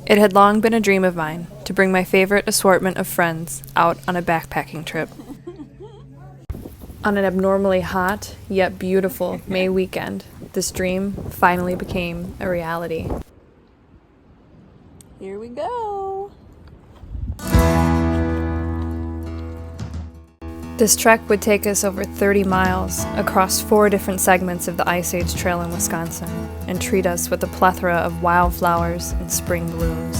It had long been a dream of mine to bring my favorite assortment of friends out on a backpacking trip. On an abnormally hot, yet beautiful May weekend, this dream finally became a reality. Here we go! This trek would take us over 30 miles across 4 different segments of the Ice Age Trail in Wisconsin and treat us with a plethora of wildflowers and spring blooms.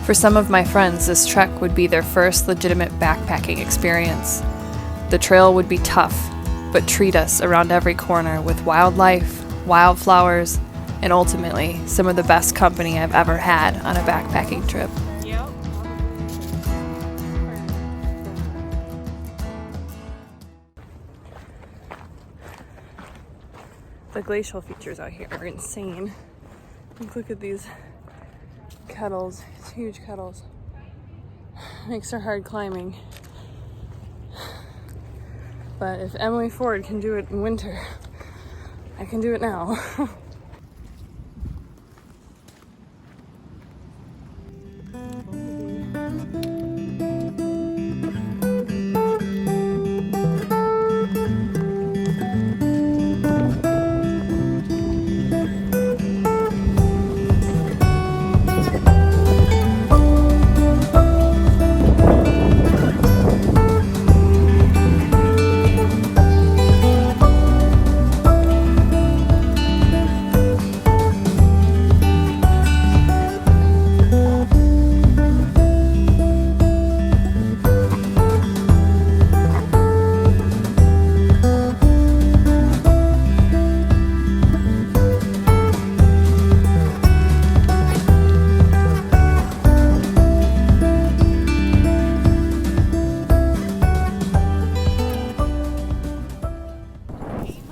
For some of my friends, this trek would be their first legitimate backpacking experience. The trail would be tough, but treat us around every corner with wildlife, wildflowers, and ultimately some of the best company I've ever had on a backpacking trip. The glacial features out here are insane. Look at these kettles, these huge kettles. Makes it hard climbing. But if Emily Ford can do it in winter, I can do it now.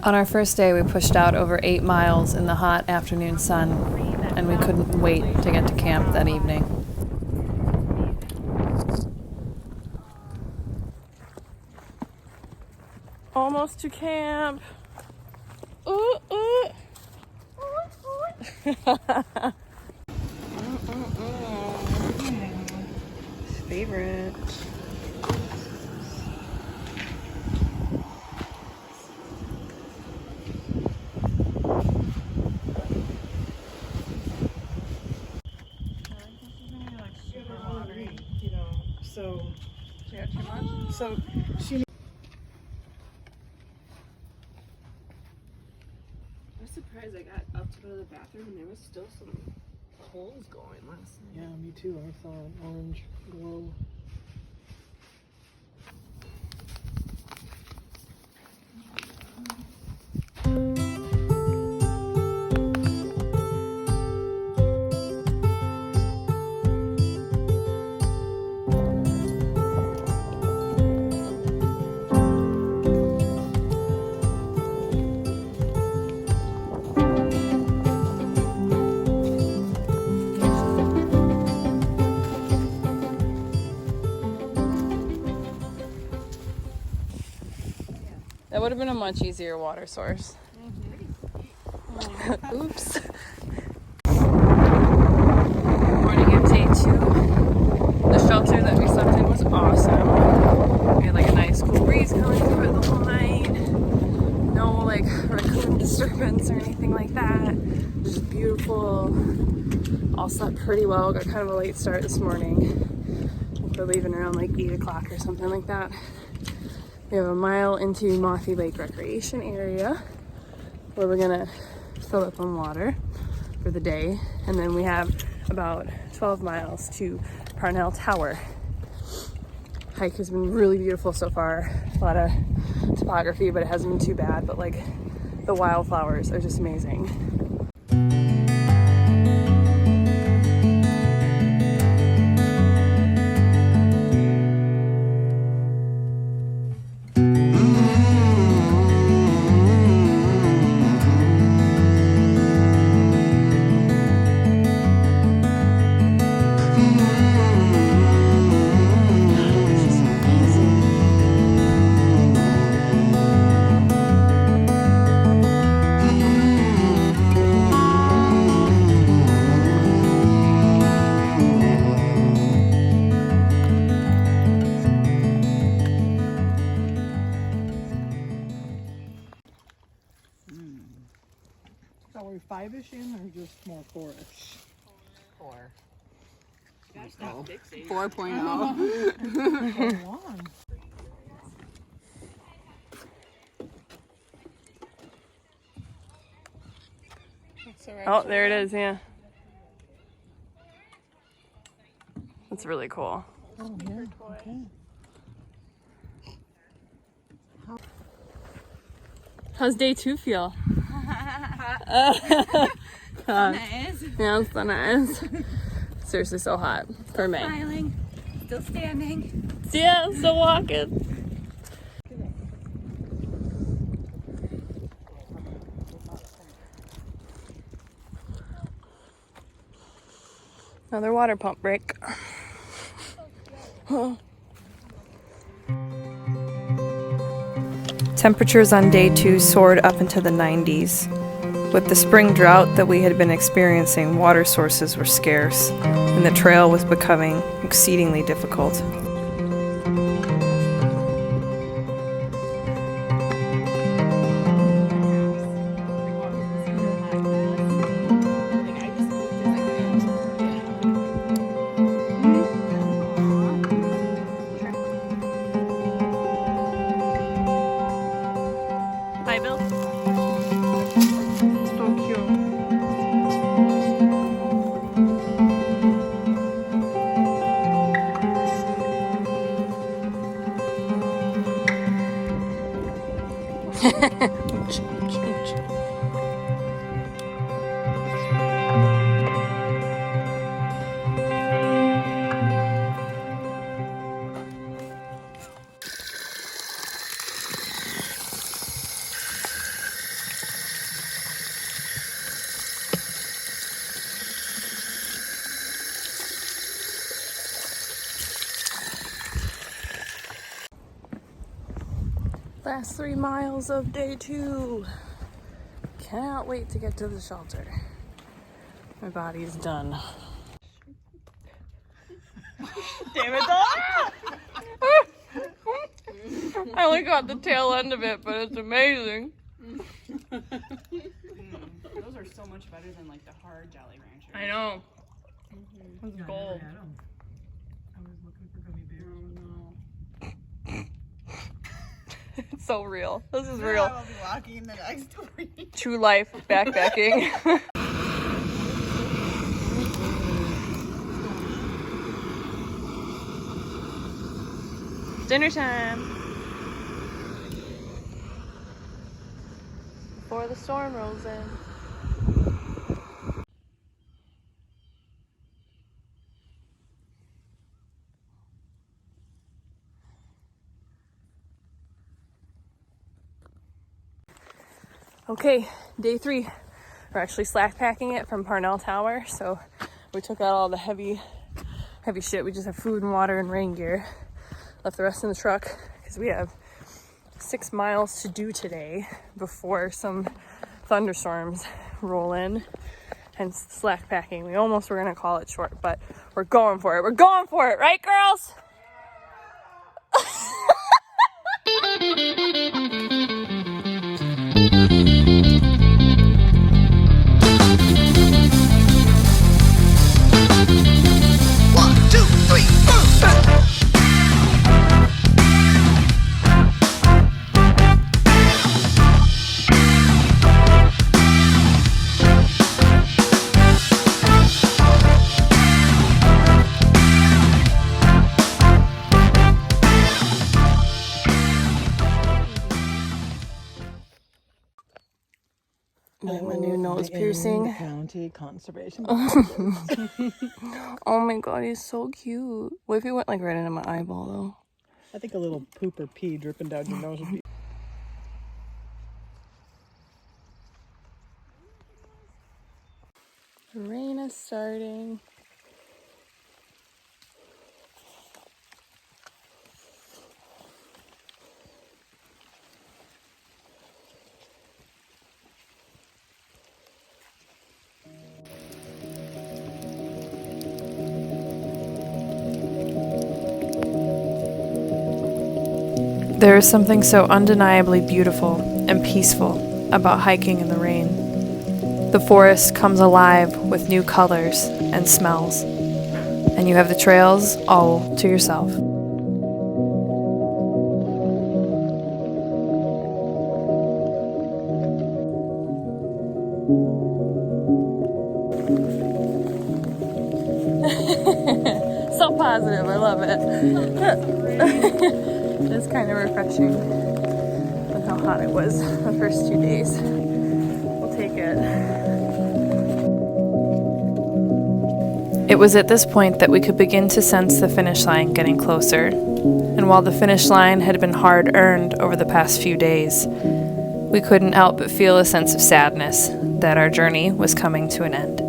On our first day, we pushed out over 8 miles in the hot afternoon sun, and we couldn't wait to get to camp that evening. Almost to camp. Ooh, ooh. Favorite. So she. I was surprised I got up to go to the bathroom and there was still some holes going last night. Yeah, me too. I saw an orange glow. That would have been a much easier water source. Oops. Morning of day 2. The shelter that we slept in was awesome. We had like a nice cool breeze coming through it the whole night. No like raccoon disturbance or anything like that. It was just beautiful. All slept pretty well. Got kind of a late start this morning. We're leaving around like 8 o'clock or something like that. We have a mile into Milwaukee Lake Recreation Area where we're gonna fill up on water for the day. And then we have about 12 miles to Parnell Tower. Hike has been really beautiful so far. A lot of topography, but it hasn't been too bad. But like the wildflowers are just amazing. you 5-ish in or just more 4-ish? 4. Gotta stop fixating. 4.0. Long. Oh, there it is, yeah. That's really cool. Oh, yeah. Okay. How's day 2 feel? Nice. Yeah, it's so nice. Seriously, so hot for me. Smiling. Still standing. Yeah, still walking. Another water pump break. Temperatures on day 2 soared up into the 90s. With the spring drought that we had been experiencing, water sources were scarce, and the trail was becoming exceedingly difficult. Bye, Bill. So cute. Last 3 miles of day 2. Cannot wait to get to the shelter. My body's done. Damn it, I only got the tail end of it, but it's amazing. Those are so much better than like the hard Jolly Ranchers. I know. It's gold. I was looking for gummy bears. Oh no. It's so real. This is real. I will be walking the next week. True life backpacking. Dinner time. Before the storm rolls in. Okay, day 3. We're actually slack packing it from Parnell Tower, so we took out all the heavy shit. We just have food and water and rain gear. Left the rest in the truck because we have 6 miles to do today before some thunderstorms roll in. Hence slack packing. We almost were gonna call it short, but we're going for it. We're going for it, right, girls? My new nose piercing. County Conservation. Oh my god, he's so cute. What if he went like right into my eyeball though? I think a little poop or pee dripping down your nose would be. The rain is starting. There is something so undeniably beautiful and peaceful about hiking in the rain. The forest comes alive with new colors and smells, and you have the trails all to yourself. So positive, I love it. It's kind of refreshing with how hot it was the first 2 days. We'll take it. It was at this point that we could begin to sense the finish line getting closer. And while the finish line had been hard earned over the past few days, we couldn't help but feel a sense of sadness that our journey was coming to an end.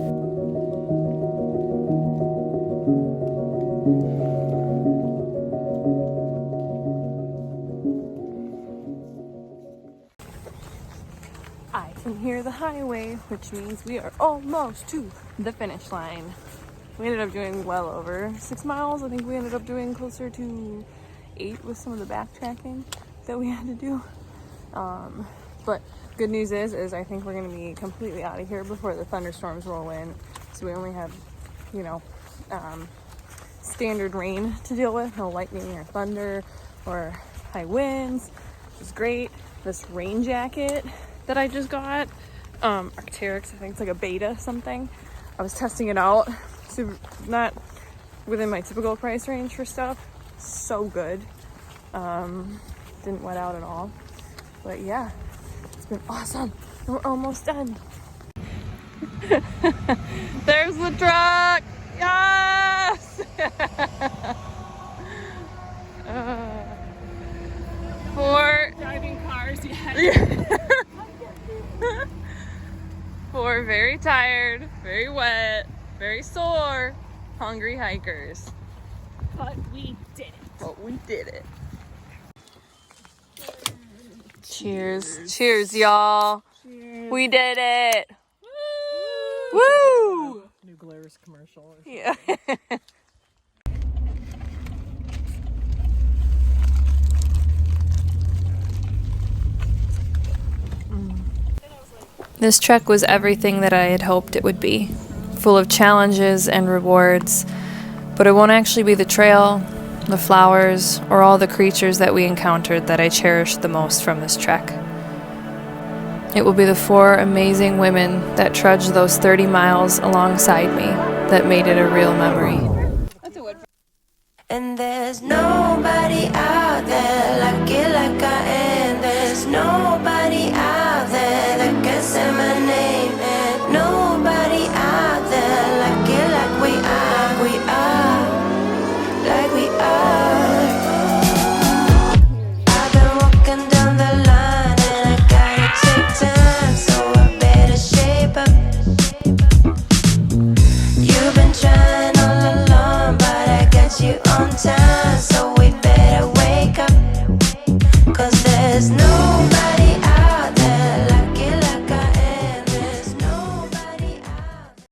I can hear the highway, which means we are almost to the finish line. We ended up doing well over 6 miles. I think we ended up doing closer to 8 with some of the backtracking that we had to do. But good news is I think we're going to be completely out of here before the thunderstorms roll in. So we only have, standard rain to deal with, no lightning or thunder or high winds, which is great. This rain jacket that I just got, Arc'teryx, I think it's like a beta something. I was testing it out. So not within my typical price range for stuff. So good. Didn't wet out at all. But yeah, it's been awesome. And we're almost done. There's the truck! Yes! For Driving cars, yeah. For very tired, very wet, very sore, hungry hikers. But we did it. But we did it. Cheers. Cheers, y'all. Cheers. We did it. Woo! Woo! New Glarus commercial. Yeah. This trek was everything that I had hoped it would be, full of challenges and rewards, but it won't actually be the trail, the flowers, or all the creatures that we encountered that I cherished the most from this trek. It will be the 4 amazing women that trudged those 30 miles alongside me that made it a real memory. And there's nobody out there like you like I am. There's nobody out there that can say my name. And nobody out there like you like we are. We are, like we are. I've been walking down the line and I gotta take time, so I better shape up. You've been trying all along, but I got you on time, so